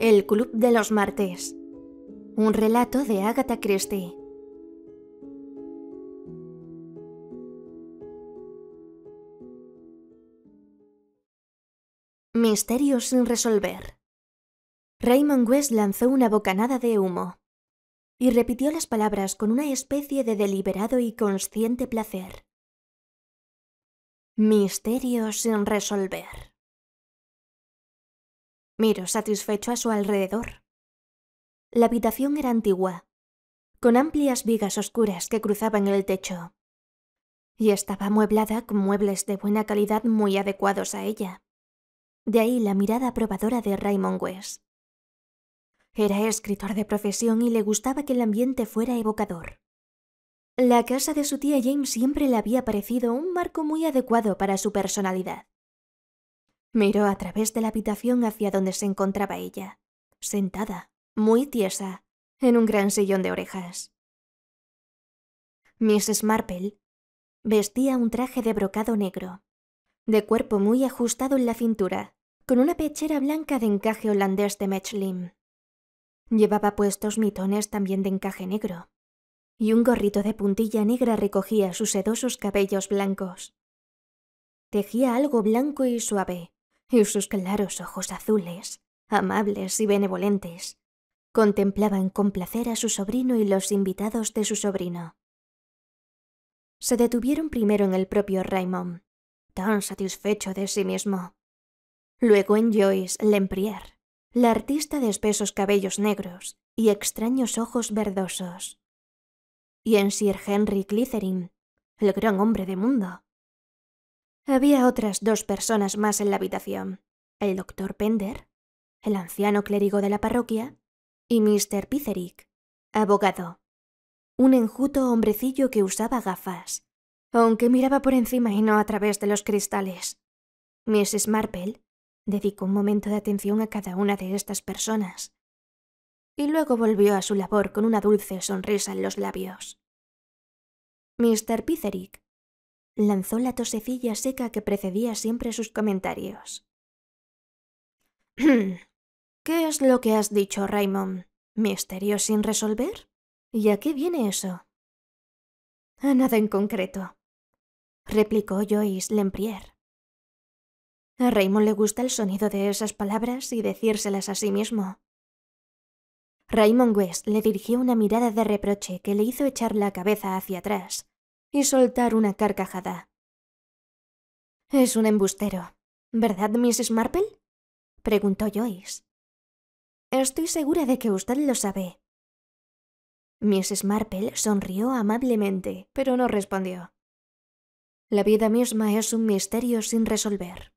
El Club de los Martes. Un relato de Agatha Christie. Misterios sin resolver. Raymond West lanzó una bocanada de humo y repitió las palabras con una especie de deliberado y consciente placer. Misterios sin resolver. Miró satisfecho a su alrededor. La habitación era antigua, con amplias vigas oscuras que cruzaban el techo, y estaba amueblada con muebles de buena calidad muy adecuados a ella. De ahí la mirada aprobadora de Raymond West. Era escritor de profesión y le gustaba que el ambiente fuera evocador. La casa de su tía James siempre le había parecido un marco muy adecuado para su personalidad. Miró a través de la habitación hacia donde se encontraba ella, sentada, muy tiesa, en un gran sillón de orejas. Mrs. Marple vestía un traje de brocado negro, de cuerpo muy ajustado en la cintura, con una pechera blanca de encaje holandés de Mechlin. Llevaba puestos mitones también de encaje negro, y un gorrito de puntilla negra recogía sus sedosos cabellos blancos. Tejía algo blanco y suave, y sus claros ojos azules, amables y benevolentes, contemplaban con placer a su sobrino y los invitados de su sobrino. Se detuvieron primero en el propio Raymond, tan satisfecho de sí mismo. Luego en Joyce Lempriere, la artista de espesos cabellos negros y extraños ojos verdosos. Y en Sir Henry Clithering, el gran hombre de mundo. Había otras dos personas más en la habitación: el doctor Pender, el anciano clérigo de la parroquia, y Mr. Pitherick, abogado, un enjuto hombrecillo que usaba gafas, aunque miraba por encima y no a través de los cristales. Mrs. Marple dedicó un momento de atención a cada una de estas personas, y luego volvió a su labor con una dulce sonrisa en los labios. Mr. Pitherick lanzó la tosecilla seca que precedía siempre sus comentarios. ¿Qué es lo que has dicho, Raymond? ¿Misterios sin resolver? ¿Y a qué viene eso? A nada en concreto, replicó Joyce Lempriere. A Raymond le gusta el sonido de esas palabras y decírselas a sí mismo. Raymond West le dirigió una mirada de reproche que le hizo echar la cabeza hacia atrás y soltar una carcajada. Es un embustero, ¿verdad, Mrs. Marple? Preguntó Joyce. Estoy segura de que usted lo sabe. Mrs. Marple sonrió amablemente, pero no respondió. La vida misma es un misterio sin resolver,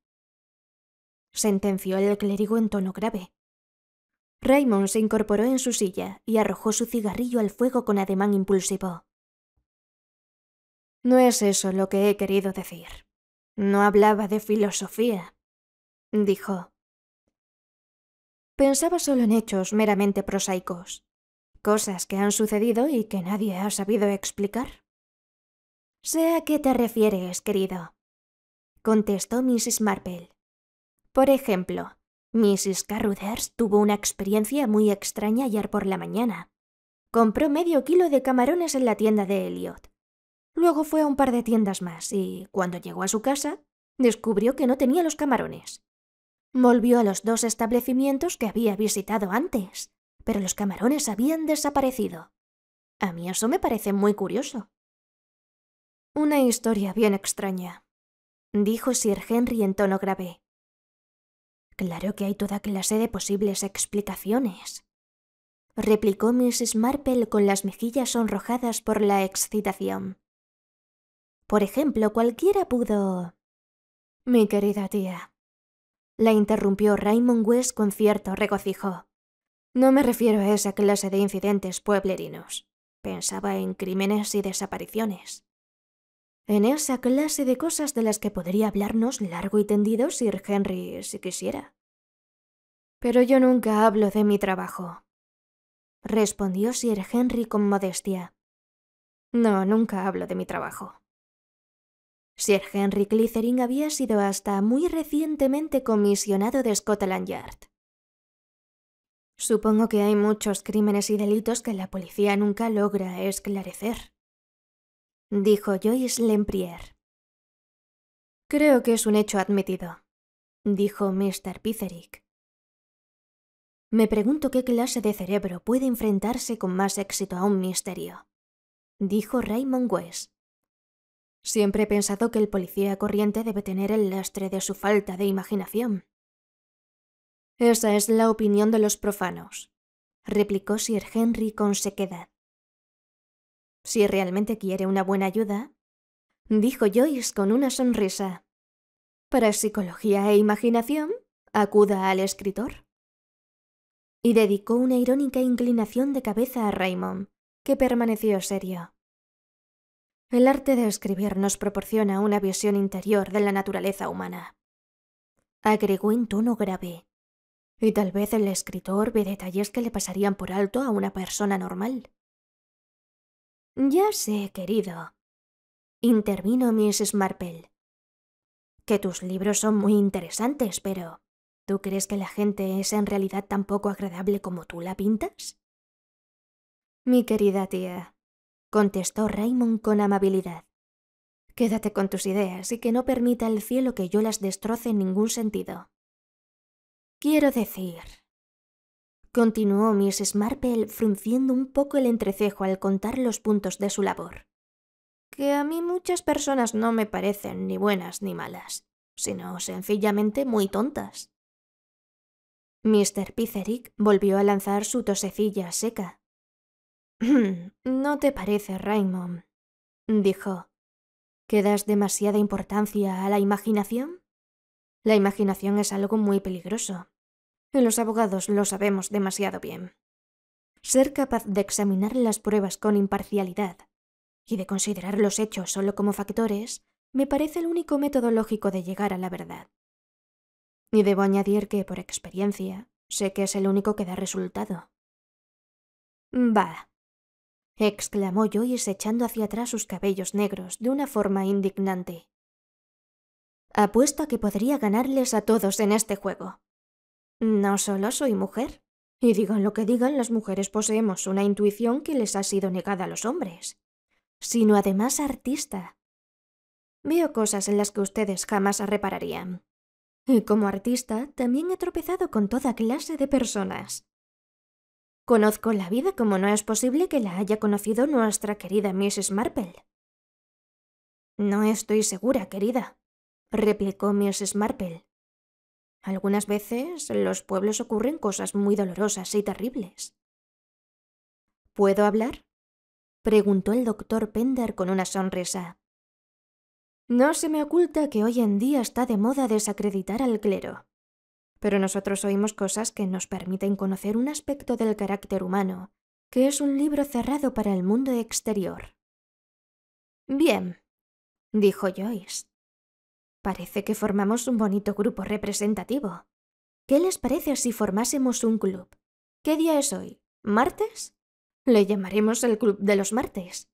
sentenció el clérigo en tono grave. Raymond se incorporó en su silla y arrojó su cigarrillo al fuego con ademán impulsivo. No es eso lo que he querido decir. No hablaba de filosofía, dijo. Pensaba solo en hechos meramente prosaicos, cosas que han sucedido y que nadie ha sabido explicar. Sé a qué te refieres, querido, contestó Mrs. Marple. Por ejemplo, Mrs. Carruthers tuvo una experiencia muy extraña ayer por la mañana. Compró medio kilo de camarones en la tienda de Elliot. Luego fue a un par de tiendas más y, cuando llegó a su casa, descubrió que no tenía los camarones. Volvió a los dos establecimientos que había visitado antes, pero los camarones habían desaparecido. A mí eso me parece muy curioso. Una historia bien extraña, dijo Sir Henry en tono grave. Claro que hay toda clase de posibles explicaciones, replicó Mrs. Marple con las mejillas sonrojadas por la excitación. Por ejemplo, cualquiera pudo... Mi querida tía, la interrumpió Raymond West con cierto regocijo. No me refiero a esa clase de incidentes pueblerinos. Pensaba en crímenes y desapariciones. En esa clase de cosas de las que podría hablarnos largo y tendido Sir Henry si quisiera. Pero yo nunca hablo de mi trabajo, respondió Sir Henry con modestia. No, nunca hablo de mi trabajo. Sir Henry Clithering había sido hasta muy recientemente comisionado de Scotland Yard. Supongo que hay muchos crímenes y delitos que la policía nunca logra esclarecer, dijo Joyce Lempriere. Creo que es un hecho admitido, dijo Mr. Pitherick. Me pregunto qué clase de cerebro puede enfrentarse con más éxito a un misterio, dijo Raymond West. Siempre he pensado que el policía corriente debe tener el lastre de su falta de imaginación. Esa es la opinión de los profanos, replicó Sir Henry con sequedad. Si realmente quiere una buena ayuda, dijo Joyce con una sonrisa, para psicología e imaginación, acuda al escritor. Y dedicó una irónica inclinación de cabeza a Raymond, que permaneció serio. El arte de escribir nos proporciona una visión interior de la naturaleza humana, agregó en tono grave. Y tal vez el escritor ve detalles que le pasarían por alto a una persona normal. Ya sé, querido, intervino Mrs. Marple, que tus libros son muy interesantes, pero ¿tú crees que la gente es en realidad tan poco agradable como tú la pintas? Mi querida tía, contestó Raymond con amabilidad. Quédate con tus ideas y que no permita el cielo que yo las destroce en ningún sentido. Quiero decir, continuó Mrs. Marple frunciendo un poco el entrecejo al contar los puntos de su labor, que a mí muchas personas no me parecen ni buenas ni malas, sino sencillamente muy tontas. Mr. Pitherick volvió a lanzar su tosecilla seca. ¿No te parece, Raymond?, dijo, ¿que das demasiada importancia a la imaginación? La imaginación es algo muy peligroso. Y los abogados lo sabemos demasiado bien. Ser capaz de examinar las pruebas con imparcialidad y de considerar los hechos solo como factores me parece el único método lógico de llegar a la verdad. Y debo añadir que, por experiencia, sé que es el único que da resultado. «Bah», exclamó Joyce echando hacia atrás sus cabellos negros de una forma indignante. «Apuesto a que podría ganarles a todos en este juego. No solo soy mujer, y digan lo que digan, las mujeres poseemos una intuición que les ha sido negada a los hombres, sino además artista. Veo cosas en las que ustedes jamás repararían. Y como artista también he tropezado con toda clase de personas. Conozco la vida como no es posible que la haya conocido nuestra querida Mrs. Marple». «No estoy segura, querida», replicó Mrs. Marple. «Algunas veces en los pueblos ocurren cosas muy dolorosas y terribles». «¿Puedo hablar?», preguntó el doctor Pender con una sonrisa. «No se me oculta que hoy en día está de moda desacreditar al clero. Pero nosotros oímos cosas que nos permiten conocer un aspecto del carácter humano, que es un libro cerrado para el mundo exterior». «Bien», dijo Joyce. «Parece que formamos un bonito grupo representativo. ¿Qué les parece si formásemos un club? ¿Qué día es hoy? ¿Martes? Le llamaremos el Club de los Martes.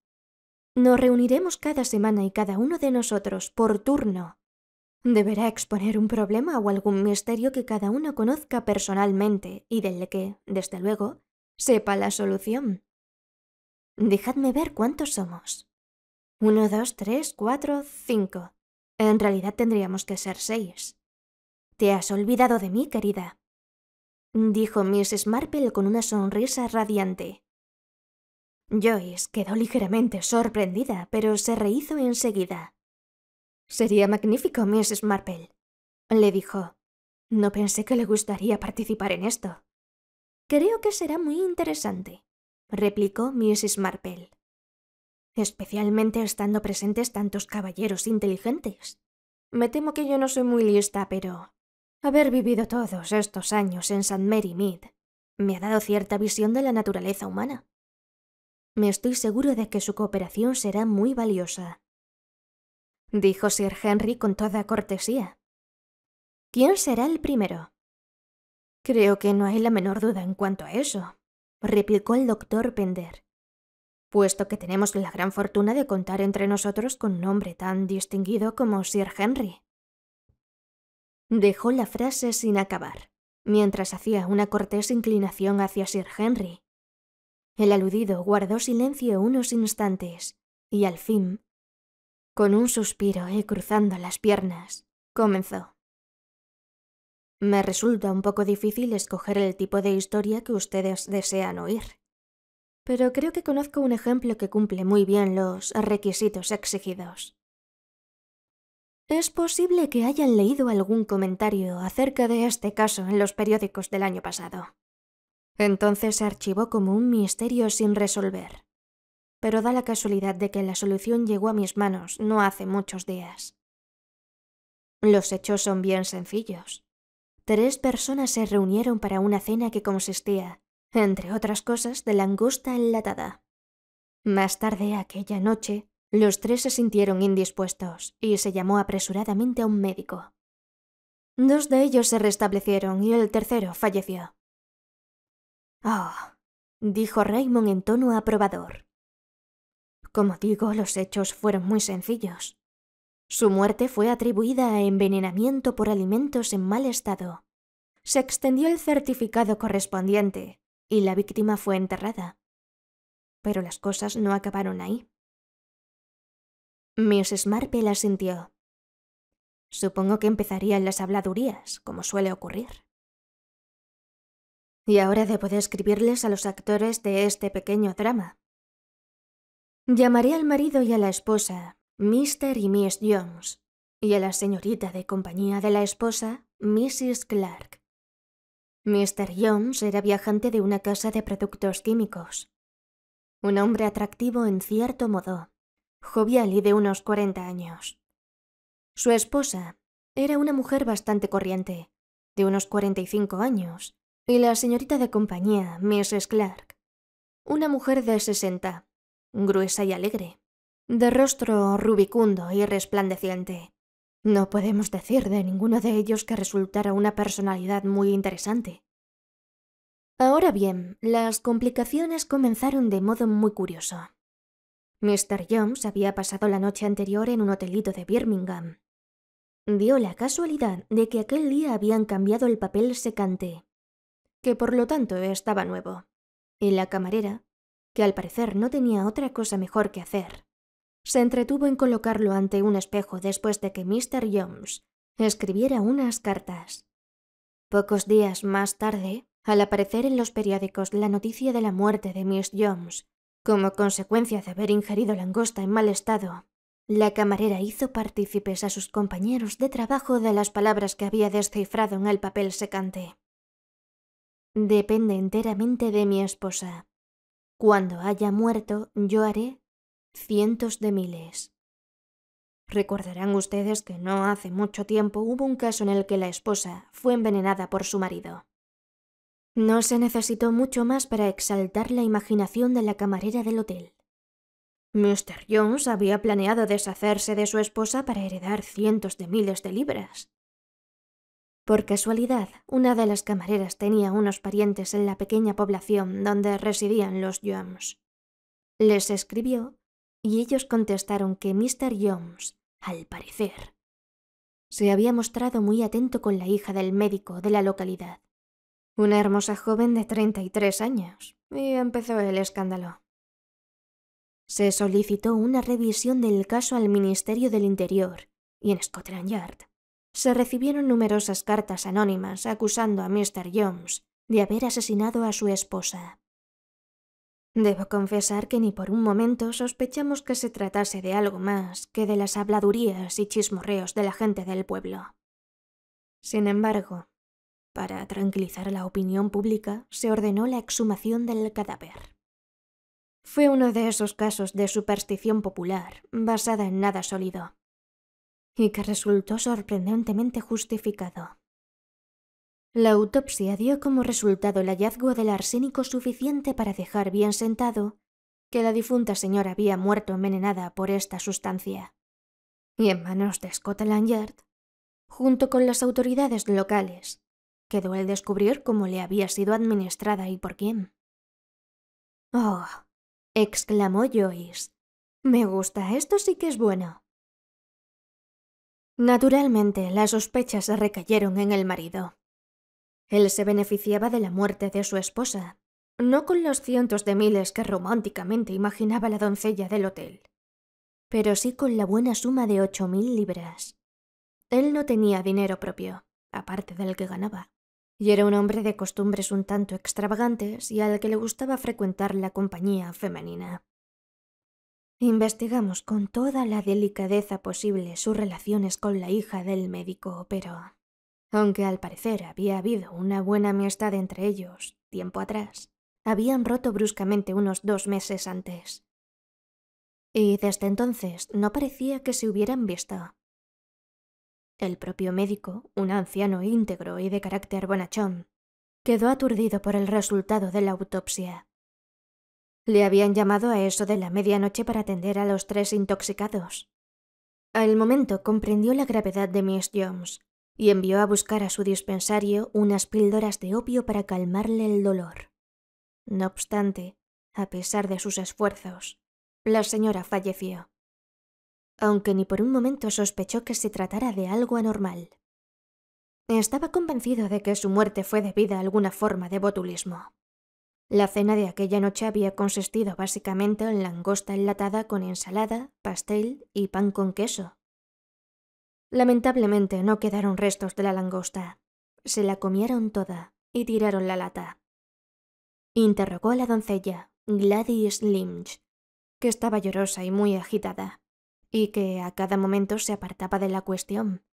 Nos reuniremos cada semana y cada uno de nosotros, por turno, deberá exponer un problema o algún misterio que cada uno conozca personalmente y del que, desde luego, sepa la solución. Dejadme ver cuántos somos. 1, 2, 3, 4, 5. En realidad tendríamos que ser 6. «Te has olvidado de mí, querida», dijo Mrs. Marple con una sonrisa radiante. Joyce quedó ligeramente sorprendida, pero se rehízo enseguida. «Sería magnífico, Mrs. Marple», le dijo. «No pensé que le gustaría participar en esto». «Creo que será muy interesante», replicó Mrs. Marple. «Especialmente estando presentes tantos caballeros inteligentes. Me temo que yo no soy muy lista, pero haber vivido todos estos años en St. Mary Mead me ha dado cierta visión de la naturaleza humana. Me estoy seguro de que su cooperación será muy valiosa», dijo Sir Henry con toda cortesía. «¿Quién será el primero?» «Creo que no hay la menor duda en cuanto a eso», replicó el doctor Pender, «puesto que tenemos la gran fortuna de contar entre nosotros con un hombre tan distinguido como Sir Henry». Dejó la frase sin acabar, mientras hacía una cortés inclinación hacia Sir Henry. El aludido guardó silencio unos instantes y al fin, con un suspiro y cruzando las piernas, comenzó. Me resulta un poco difícil escoger el tipo de historia que ustedes desean oír, pero creo que conozco un ejemplo que cumple muy bien los requisitos exigidos. Es posible que hayan leído algún comentario acerca de este caso en los periódicos del año pasado. Entonces se archivó como un misterio sin resolver, pero da la casualidad de que la solución llegó a mis manos no hace muchos días. Los hechos son bien sencillos. 3 personas se reunieron para una cena que consistía, entre otras cosas, de langosta enlatada. Más tarde aquella noche, los 3 se sintieron indispuestos y se llamó apresuradamente a un médico. 2 de ellos se restablecieron y el tercero falleció. «Oh», dijo Raymond en tono aprobador. Como digo, los hechos fueron muy sencillos. Su muerte fue atribuida a envenenamiento por alimentos en mal estado. Se extendió el certificado correspondiente y la víctima fue enterrada. Pero las cosas no acabaron ahí. Mrs. Marple asintió. Supongo que empezarían las habladurías, como suele ocurrir. Y ahora debo describirles a los actores de este pequeño drama. Llamaré al marido y a la esposa, Mr. y Miss Jones, y a la señorita de compañía de la esposa, Mrs. Clark. Mr. Jones era viajante de una casa de productos químicos. Un hombre atractivo en cierto modo, jovial y de unos 40 años. Su esposa era una mujer bastante corriente, de unos 45 años, y la señorita de compañía, Mrs. Clark, una mujer de 60, gruesa y alegre, de rostro rubicundo y resplandeciente. No podemos decir de ninguno de ellos que resultara una personalidad muy interesante. Ahora bien, las complicaciones comenzaron de modo muy curioso. Mr. Jones había pasado la noche anterior en un hotelito de Birmingham. Dio la casualidad de que aquel día habían cambiado el papel secante, que por lo tanto estaba nuevo, y la camarera, que al parecer no tenía otra cosa mejor que hacer, se entretuvo en colocarlo ante un espejo después de que Mr. Jones escribiera unas cartas. Pocos días más tarde, al aparecer en los periódicos la noticia de la muerte de Miss Jones, como consecuencia de haber ingerido langosta en mal estado, la camarera hizo partícipes a sus compañeros de trabajo de las palabras que había descifrado en el papel secante. Depende enteramente de mi esposa. Cuando haya muerto, yo haré cientos de miles. Recordarán ustedes que no hace mucho tiempo hubo un caso en el que la esposa fue envenenada por su marido. No se necesitó mucho más para exaltar la imaginación de la camarera del hotel. Mr. Jones había planeado deshacerse de su esposa para heredar cientos de miles de libras. Por casualidad, una de las camareras tenía unos parientes en la pequeña población donde residían los Jones. Les escribió y ellos contestaron que Mr. Jones, al parecer, se había mostrado muy atento con la hija del médico de la localidad, una hermosa joven de 33 años, y empezó el escándalo. Se solicitó una revisión del caso al Ministerio del Interior y en Scotland Yard se recibieron numerosas cartas anónimas acusando a Mr. Jones de haber asesinado a su esposa. Debo confesar que ni por un momento sospechamos que se tratase de algo más que de las habladurías y chismorreos de la gente del pueblo. Sin embargo, para tranquilizar a la opinión pública, se ordenó la exhumación del cadáver. Fue uno de esos casos de superstición popular basada en nada sólido, y que resultó sorprendentemente justificado. La autopsia dio como resultado el hallazgo del arsénico suficiente para dejar bien sentado que la difunta señora había muerto envenenada por esta sustancia, y en manos de Scotland Yard, junto con las autoridades locales, quedó el descubrir cómo le había sido administrada y por quién. «Oh», exclamó Joyce, «me gusta, esto sí que es bueno». Naturalmente, las sospechas recayeron en el marido. Él se beneficiaba de la muerte de su esposa, no con los cientos de miles que románticamente imaginaba la doncella del hotel, pero sí con la buena suma de 8.000 libras. Él no tenía dinero propio, aparte del que ganaba, y era un hombre de costumbres un tanto extravagantes y al que le gustaba frecuentar la compañía femenina. Investigamos con toda la delicadeza posible sus relaciones con la hija del médico, pero, aunque al parecer había habido una buena amistad entre ellos tiempo atrás, habían roto bruscamente unos 2 meses antes. Y desde entonces no parecía que se hubieran visto. El propio médico, un anciano íntegro y de carácter bonachón, quedó aturdido por el resultado de la autopsia. Le habían llamado a eso de la medianoche para atender a los 3 intoxicados. Al momento comprendió la gravedad de Miss Jones y envió a buscar a su dispensario unas píldoras de opio para calmarle el dolor. No obstante, a pesar de sus esfuerzos, la señora falleció, aunque ni por un momento sospechó que se tratara de algo anormal. Estaba convencido de que su muerte fue debida a alguna forma de botulismo. La cena de aquella noche había consistido básicamente en langosta enlatada con ensalada, pastel y pan con queso. Lamentablemente no quedaron restos de la langosta. Se la comieron toda y tiraron la lata. Interrogó a la doncella, Gladys Lynch, que estaba llorosa y muy agitada, y que a cada momento se apartaba de la cuestión,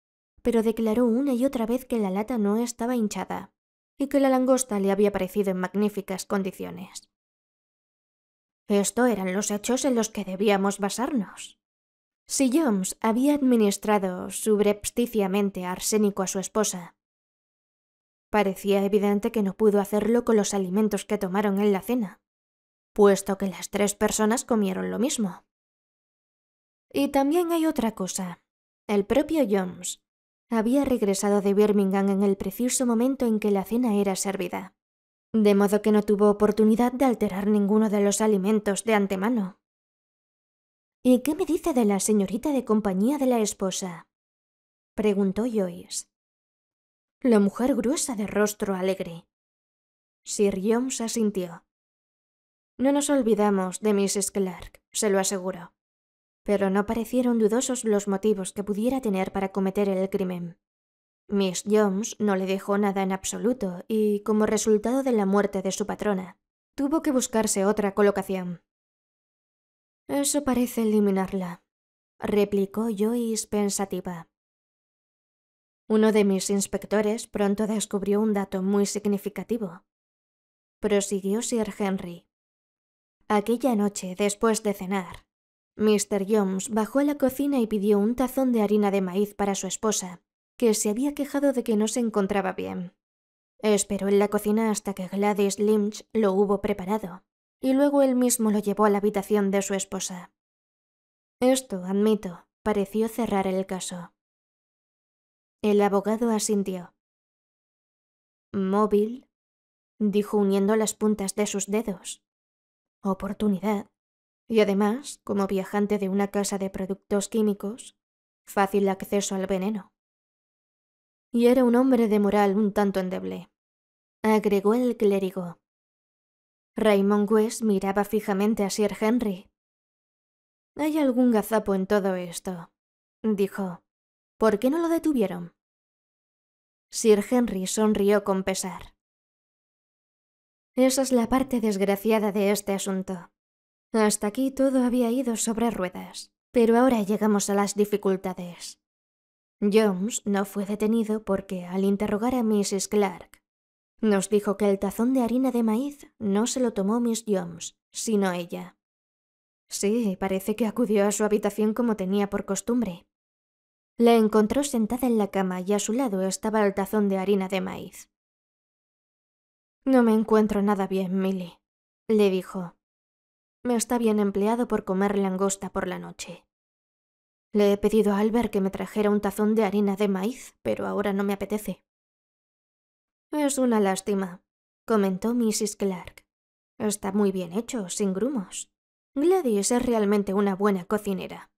pero declaró una y otra vez que la lata no estaba hinchada y que la langosta le había parecido en magníficas condiciones. Esto eran los hechos en los que debíamos basarnos. Si Jones había administrado subrepticiamente arsénico a su esposa, parecía evidente que no pudo hacerlo con los alimentos que tomaron en la cena, puesto que las 3 personas comieron lo mismo. Y también hay otra cosa. El propio Jones había regresado de Birmingham en el preciso momento en que la cena era servida, de modo que no tuvo oportunidad de alterar ninguno de los alimentos de antemano. ¿Y qué me dice de la señorita de compañía de la esposa?, preguntó Joyce. La mujer gruesa de rostro alegre. Sir Jones asintió. No nos olvidamos de Mrs. Clark, se lo aseguro, pero no parecieron dudosos los motivos que pudiera tener para cometer el crimen. Miss Jones no le dejó nada en absoluto y, como resultado de la muerte de su patrona, tuvo que buscarse otra colocación. Eso parece eliminarla, replicó Joyce pensativa. Uno de mis inspectores pronto descubrió un dato muy significativo. Prosiguió Sir Henry. Aquella noche, después de cenar, Mr. Jones bajó a la cocina y pidió un tazón de harina de maíz para su esposa, que se había quejado de que no se encontraba bien. Esperó en la cocina hasta que Gladys Lynch lo hubo preparado, y luego él mismo lo llevó a la habitación de su esposa. Esto, admito, pareció cerrar el caso. El abogado asintió. Móvil, dijo uniendo las puntas de sus dedos. Oportunidad. Y además, como viajante de una casa de productos químicos, fácil acceso al veneno. Y era un hombre de moral un tanto endeble, agregó el clérigo. Raymond West miraba fijamente a Sir Henry. Hay algún gazapo en todo esto, dijo. ¿Por qué no lo detuvieron? Sir Henry sonrió con pesar. Esa es la parte desgraciada de este asunto. Hasta aquí todo había ido sobre ruedas, pero ahora llegamos a las dificultades. Jones no fue detenido porque, al interrogar a Mrs. Clark, nos dijo que el tazón de harina de maíz no se lo tomó Miss Jones, sino ella. Sí, parece que acudió a su habitación como tenía por costumbre. La encontró sentada en la cama y a su lado estaba el tazón de harina de maíz. No me encuentro nada bien, Millie, le dijo. Me está bien empleado por comer langosta por la noche. Le he pedido a Albert que me trajera un tazón de harina de maíz, pero ahora no me apetece. Es una lástima, comentó Mrs. Clark. Está muy bien hecho, sin grumos. Gladys es realmente una buena cocinera.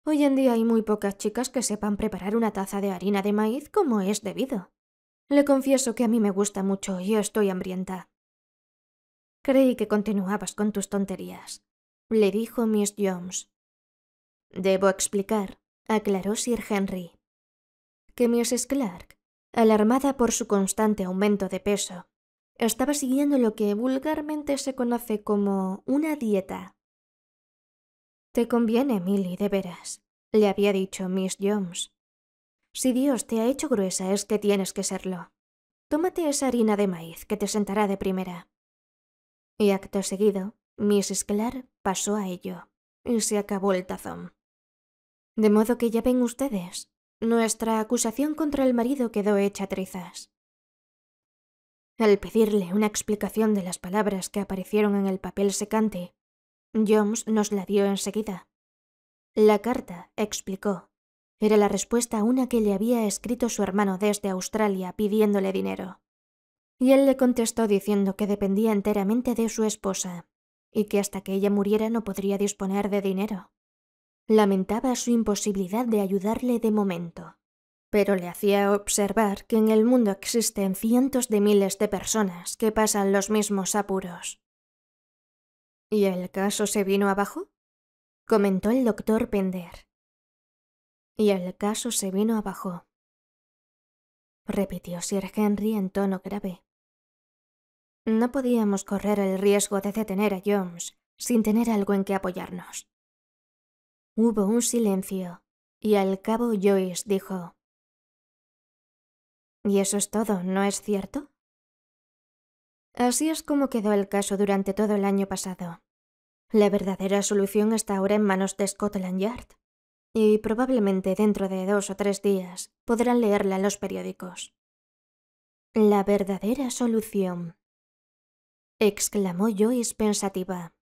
Hoy en día hay muy pocas chicas que sepan preparar una taza de harina de maíz como es debido. Le confieso que a mí me gusta mucho y estoy hambrienta. Creí que continuabas con tus tonterías, le dijo Miss Jones. Debo explicar, aclaró Sir Henry, que Mrs. Clark, alarmada por su constante aumento de peso, estaba siguiendo lo que vulgarmente se conoce como una dieta. Te conviene, Milly, de veras, le había dicho Miss Jones. Si Dios te ha hecho gruesa es que tienes que serlo. Tómate esa harina de maíz que te sentará de primera. Y acto seguido, Mrs. Clark pasó a ello, y se acabó el tazón. De modo que ya ven ustedes, nuestra acusación contra el marido quedó hecha trizas. Al pedirle una explicación de las palabras que aparecieron en el papel secante, Jones nos la dio enseguida. La carta, explicó, era la respuesta a una que le había escrito su hermano desde Australia pidiéndole dinero. Y él le contestó diciendo que dependía enteramente de su esposa, y que hasta que ella muriera no podría disponer de dinero. Lamentaba su imposibilidad de ayudarle de momento, pero le hacía observar que en el mundo existen cientos de miles de personas que pasan los mismos apuros. ¿Y el caso se vino abajo?, comentó el doctor Pender. Y el caso se vino abajo, repitió Sir Henry en tono grave. No podíamos correr el riesgo de detener a Jones sin tener algo en que apoyarnos. Hubo un silencio, y al cabo Joyce dijo: ¿Y eso es todo, no es cierto? Así es como quedó el caso durante todo el año pasado. La verdadera solución está ahora en manos de Scotland Yard, y probablemente dentro de 2 o 3 días podrán leerla en los periódicos. La verdadera solución, exclamó Joyce pensativa.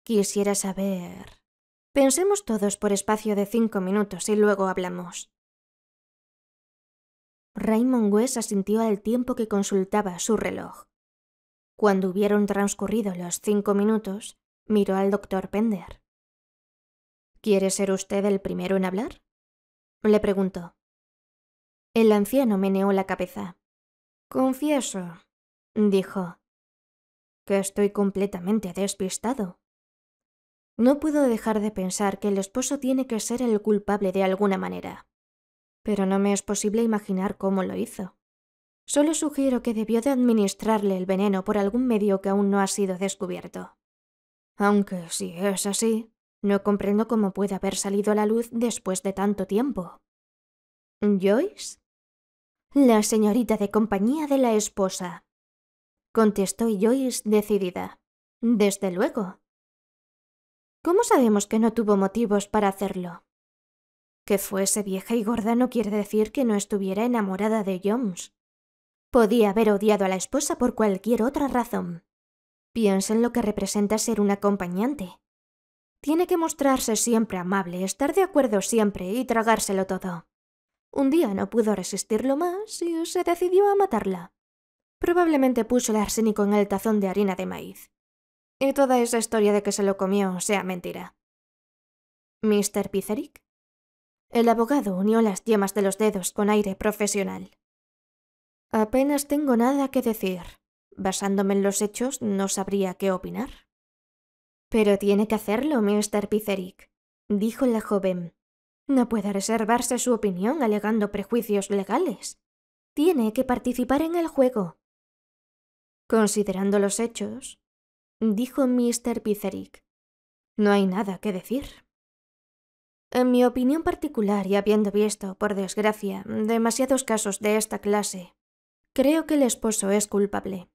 Quisiera saber... Pensemos todos por espacio de 5 minutos y luego hablamos. Raymond West asintió al tiempo que consultaba su reloj. Cuando hubieron transcurrido los 5 minutos, miró al doctor Pender. ¿Quiere ser usted el primero en hablar?, le preguntó. El anciano meneó la cabeza. Confieso, dijo, que estoy completamente despistado. No puedo dejar de pensar que el esposo tiene que ser el culpable de alguna manera, pero no me es posible imaginar cómo lo hizo. Solo sugiero que debió de administrarle el veneno por algún medio que aún no ha sido descubierto. Aunque, si es así, no comprendo cómo puede haber salido a la luz después de tanto tiempo. ¿Joyce? La señorita de compañía de la esposa, contestó Joyce decidida. Desde luego. ¿Cómo sabemos que no tuvo motivos para hacerlo? Que fuese vieja y gorda no quiere decir que no estuviera enamorada de Jones. Podía haber odiado a la esposa por cualquier otra razón. Piensa en lo que representa ser un acompañante. Tiene que mostrarse siempre amable, estar de acuerdo siempre y tragárselo todo. Un día no pudo resistirlo más y se decidió a matarla. Probablemente puso el arsénico en el tazón de harina de maíz. Y toda esa historia de que se lo comió sea mentira. ¿Mr. Pitherick? El abogado unió las yemas de los dedos con aire profesional. Apenas tengo nada que decir. Basándome en los hechos, no sabría qué opinar. Pero tiene que hacerlo, Mr. Pitherick, dijo la joven. No puede reservarse su opinión alegando prejuicios legales. Tiene que participar en el juego. Considerando los hechos, dijo Mr. Pitherick, no hay nada que decir. En mi opinión particular y habiendo visto, por desgracia, demasiados casos de esta clase, creo que el esposo es culpable.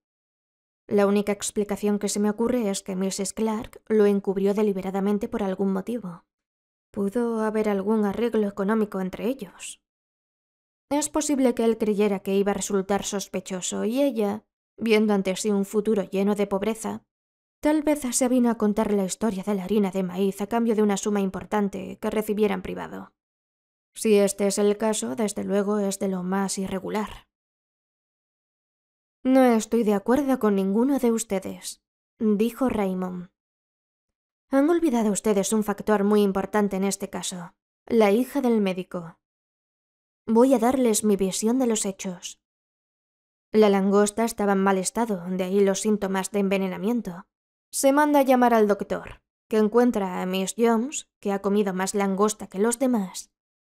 La única explicación que se me ocurre es que Mrs. Clark lo encubrió deliberadamente por algún motivo. Pudo haber algún arreglo económico entre ellos. Es posible que él creyera que iba a resultar sospechoso y ella, viendo ante sí un futuro lleno de pobreza, tal vez se vino a contar la historia de la harina de maíz a cambio de una suma importante que recibiera en privado. Si este es el caso, desde luego es de lo más irregular. No estoy de acuerdo con ninguno de ustedes, dijo Raymond. Han olvidado ustedes un factor muy importante en este caso, la hija del médico. Voy a darles mi visión de los hechos. La langosta estaba en mal estado, de ahí los síntomas de envenenamiento. Se manda a llamar al doctor, que encuentra a Miss Jones, que ha comido más langosta que los demás,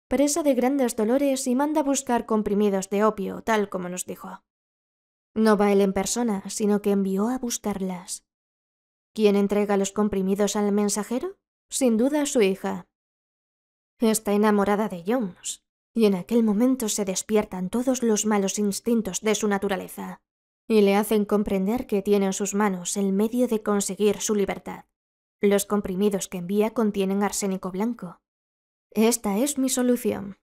presa de grandes dolores, y manda a buscar comprimidos de opio, tal como nos dijo. No va él en persona, sino que envió a buscarlas. ¿Quién entrega los comprimidos al mensajero? Sin duda su hija. Está enamorada de Jones, y en aquel momento se despiertan todos los malos instintos de su naturaleza, y le hacen comprender que tiene en sus manos el medio de conseguir su libertad. Los comprimidos que envía contienen arsénico blanco. Esta es mi solución.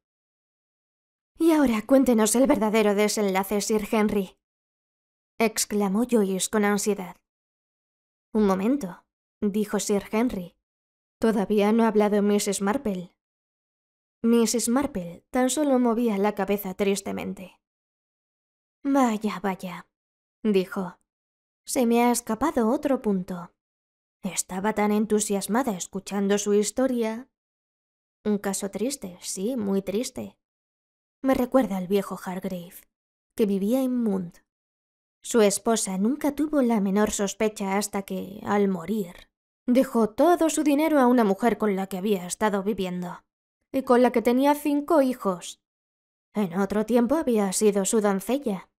Y ahora cuéntenos el verdadero desenlace, Sir Henry, exclamó Joyce con ansiedad. Un momento, dijo Sir Henry. Todavía no ha hablado Mrs. Marple. Mrs. Marple tan solo movía la cabeza tristemente. Vaya, vaya, dijo. Se me ha escapado otro punto. Estaba tan entusiasmada escuchando su historia. Un caso triste, sí, muy triste. Me recuerda al viejo Hargrave, que vivía en Mund. Su esposa nunca tuvo la menor sospecha hasta que, al morir, dejó todo su dinero a una mujer con la que había estado viviendo, y con la que tenía 5 hijos. En otro tiempo había sido su doncella.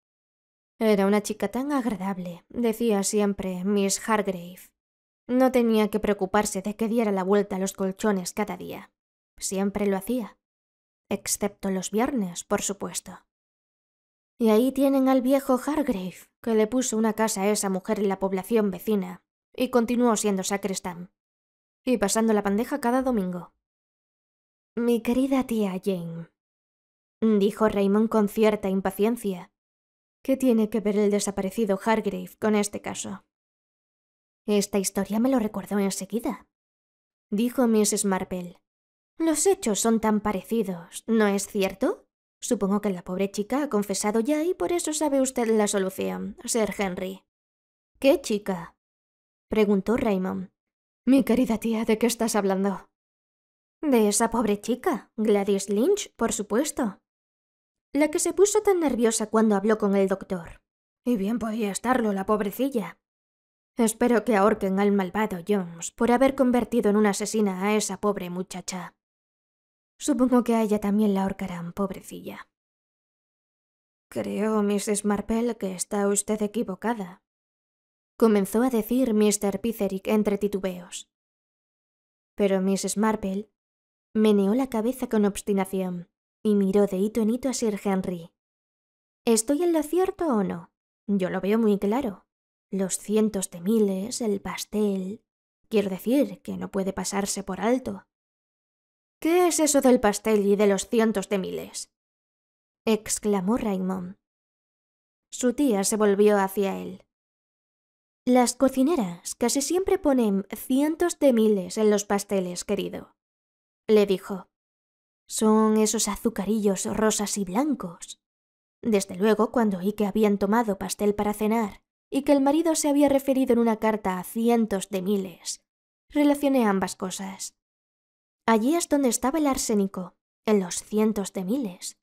Era una chica tan agradable, decía siempre Miss Hargrave. No tenía que preocuparse de que diera la vuelta a los colchones cada día. Siempre lo hacía. Excepto los viernes, por supuesto. Y ahí tienen al viejo Hargrave, que le puso una casa a esa mujer en la población vecina, y continuó siendo sacristán, y pasando la bandeja cada domingo. Mi querida tía Jane, dijo Raymond con cierta impaciencia. ¿Qué tiene que ver el desaparecido Hargrave con este caso? Esta historia me lo recordó enseguida, dijo Mrs. Marple. Los hechos son tan parecidos, ¿no es cierto? Supongo que la pobre chica ha confesado ya y por eso sabe usted la solución, Sir Henry. ¿Qué chica? Preguntó Raymond. Mi querida tía, ¿de qué estás hablando? De esa pobre chica, Gladys Lynch, por supuesto. La que se puso tan nerviosa cuando habló con el doctor. Y bien podía estarlo, la pobrecilla. Espero que ahorquen al malvado Jones por haber convertido en una asesina a esa pobre muchacha. Supongo que a ella también la ahorcarán, pobrecilla. Creo, Mrs. Marple, que está usted equivocada, comenzó a decir Mr. Petherick entre titubeos. Pero Mrs. Marple meneó la cabeza con obstinación y miró de hito en hito a Sir Henry. ¿Estoy en lo cierto o no? Yo lo veo muy claro. Los cientos de miles, el pastel... Quiero decir que no puede pasarse por alto. ¿Qué es eso del pastel y de los cientos de miles? Exclamó Raymond. Su tía se volvió hacia él. Las cocineras casi siempre ponen cientos de miles en los pasteles, querido, le dijo. Son esos azucarillos rosas y blancos. Desde luego, cuando oí que habían tomado pastel para cenar y que el marido se había referido en una carta a cientos de miles, relacioné ambas cosas. Allí es donde estaba el arsénico, en los cientos de miles.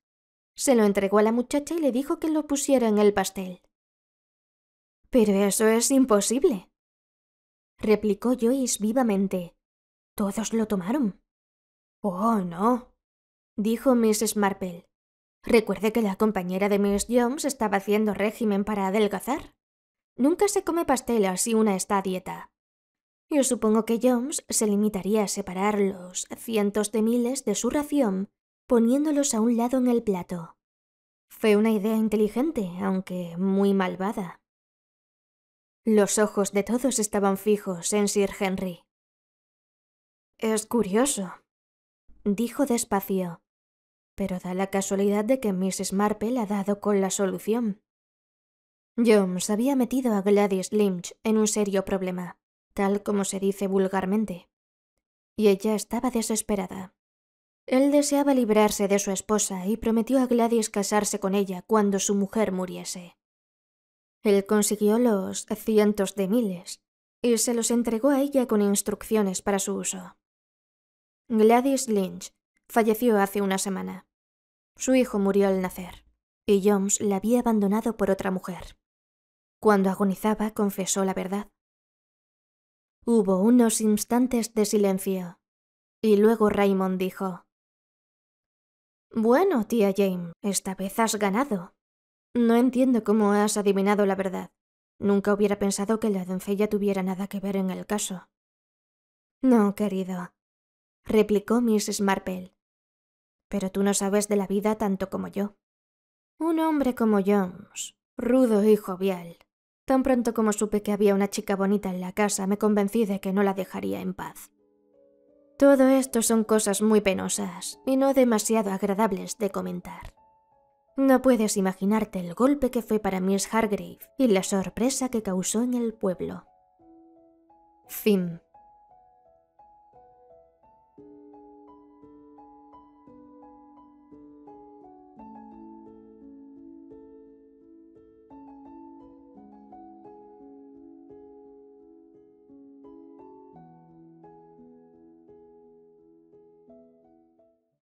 Se lo entregó a la muchacha y le dijo que lo pusiera en el pastel. Pero eso es imposible, replicó Joyce vivamente. Todos lo tomaron. Oh, no, dijo Mrs. Marple. Recuerde que la compañera de Miss Jones estaba haciendo régimen para adelgazar. Nunca se come pastel si una está a dieta. Yo supongo que Jones se limitaría a separar los cientos de miles de su ración, poniéndolos a un lado en el plato. Fue una idea inteligente, aunque muy malvada. Los ojos de todos estaban fijos en Sir Henry. Es curioso, dijo despacio, pero da la casualidad de que Mrs. Marple ha dado con la solución. Jones había metido a Gladys Lynch en un serio problema, tal como se dice vulgarmente, y ella estaba desesperada. Él deseaba librarse de su esposa y prometió a Gladys casarse con ella cuando su mujer muriese. Él consiguió los cientos de miles y se los entregó a ella con instrucciones para su uso. Gladys Lynch falleció hace una semana. Su hijo murió al nacer. y Jones la había abandonado por otra mujer. Cuando agonizaba, confesó la verdad. Hubo unos instantes de silencio, y luego Raymond dijo: «Bueno, tía Jane, esta vez has ganado. No entiendo cómo has adivinado la verdad. Nunca hubiera pensado que la doncella tuviera nada que ver en el caso». «No, querido», replicó Mrs. Marple. «Pero tú no sabes de la vida tanto como yo. Un hombre como Jones, rudo y jovial. Tan pronto como supe que había una chica bonita en la casa, me convencí de que no la dejaría en paz. Todo esto son cosas muy penosas y no demasiado agradables de comentar. No puedes imaginarte el golpe que fue para Miss Hargrave y la sorpresa que causó en el pueblo». Fin.